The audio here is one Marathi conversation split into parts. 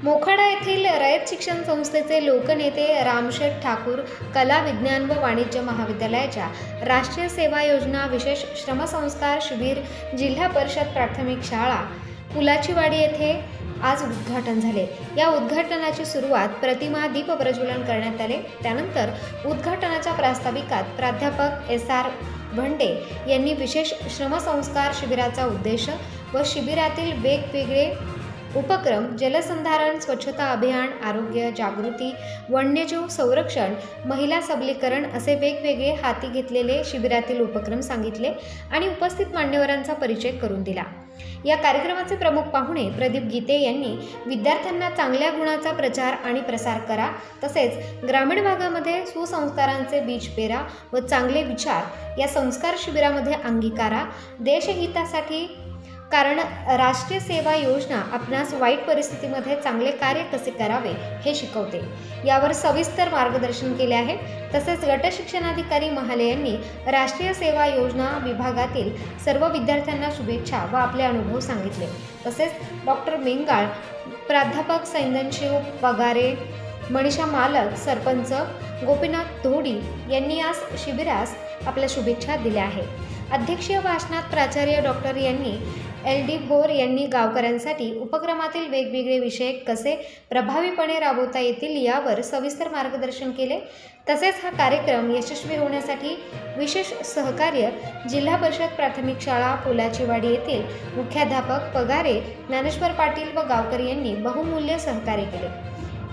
मोखाडा येथील रयत शिक्षण संस्थेचे लोकनेते रामशेठ ठाकूर कला विज्ञान व वाणिज्य महाविद्यालयाच्या राष्ट्रीय सेवा योजना विशेष श्रमसंस्कार शिबिर जिल्हा परिषद प्राथमिक शाळा पुलाचीवाडी येथे आज उद्घाटन झाले। या उद्घाटनाची सुरुवात प्रतिमा दीप प्रज्वलन करण्यात आले। त्यानंतर उद्घाटनाच्या प्रास्ताविकात प्राध्यापक SR भंडे यांनी विशेष श्रमसंस्कार शिबिराचा उद्देश व शिबिरातील वेगवेगळे उपक्रम जलसंधारण, स्वच्छता अभियान, आरोग्य जागृती, वन्यजीव संरक्षण, महिला सबलीकरण असे वेगवेगळे हाती घेतलेले शिबिरातील उपक्रम सांगितले आणि उपस्थित मान्यवरांचा परिचय करून दिला। या कार्यक्रमाचे प्रमुख पाहुणे प्रदीप गीते यांनी विद्यार्थ्यांना चांगल्या गुणाचा प्रचार आणि प्रसार करा, तसेच ग्रामीण भागामध्ये सुसंस्कारांचे बीज पेरा व चांगले विचार या संस्कार शिबिरामध्ये अंगीकारा देशहितासाठी, कारण राष्ट्रीय सेवा योजना आपणास वाईट परिस्थितीमध्ये चांगले कार्य कसे करावे हे शिकवते। यावर सविस्तर मार्गदर्शन केले आहे। तसेच गट शिक्षणाधिकारी महाले यांनी राष्ट्रीय सेवा योजना विभागातील सर्व विद्यार्थ्यांना शुभेच्छा व आपले अनुभव सांगितले। तसेच डॉक्टर मेंगाळ, प्राध्यापक सैंदनशिव पगारे, मनीषा मालक, सरपंच गोपीनाथ धोडी यांनी आज शिबिरास आपल्या शुभेच्छा दिल्या आहेत। अध्यक्षीय भाषणात प्राचार्य डॉक्टर यांनी LD भोर यांनी गावकऱ्यांसाठी उपक्रमातील वेगवेगळे विषय कसे प्रभावीपणे राबवता येतील यावर सविस्तर मार्गदर्शन केले। तसेच हा कार्यक्रम यशस्वी होण्यासाठी विशेष सहकार्य जिल्हा परिषद प्राथमिक शाळा पुलाचीवाडी येथील मुख्याध्यापक पगारे, ज्ञानेश्वर पाटील व गावकरी यांनी बहुमूल्य सहकार्य केले।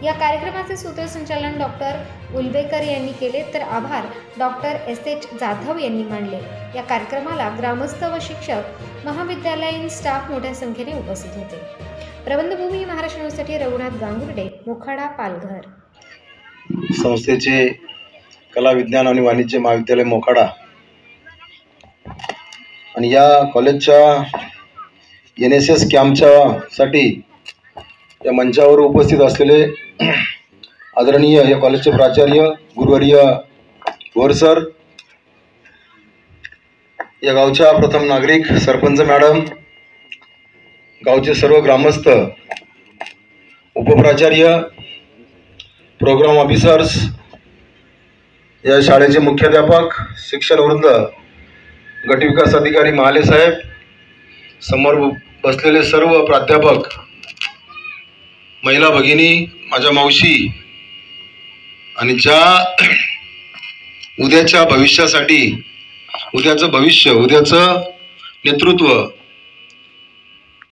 या कार्यक्रमाचे सूत्रसंचालन डॉक्टर उलवेकर यांनी केले, तर आभार डॉक्टर SH जाधव यांनी मानले। या कार्यक्रमाला ग्रामस्थ व शिक्षक, महाविद्यालयीन स्टाफ मोठ्या संख्येने उपस्थित होते। प्रबंधभूमी महाराष्ट्र न्यूजसाठी रघुनाथ गांगुर्डे, मोखाडा, पालघर। संस्थेचे कला विज्ञान आणि वाणिज्य महाविद्यालय मोखाडा आणि या कॉलेजच्या NSS कॅम्पच्या साठी या मंचावर उपस्थित असलेले आदरणीय या कॉलेजचे प्राचार्य गुरुवर्य भोर सर, या गावच्या प्रथम नागरिक सरपंच मॅडम, गावचे सर्व ग्रामस्थ, उपप्राचार्य, प्रोग्राम ऑफिसर्स, या शाळेचे मुख्याध्यापक, शिक्षण वृंद, गट विकास अधिकारी महाले साहेब, समोर बसलेले सर्व प्राध्यापक, महिला भगिनी, माझ्या मावशी आणि ज्या उद्याच्या भविष्यासाठी, उद्याचं भविष्य, उद्याचं नेतृत्व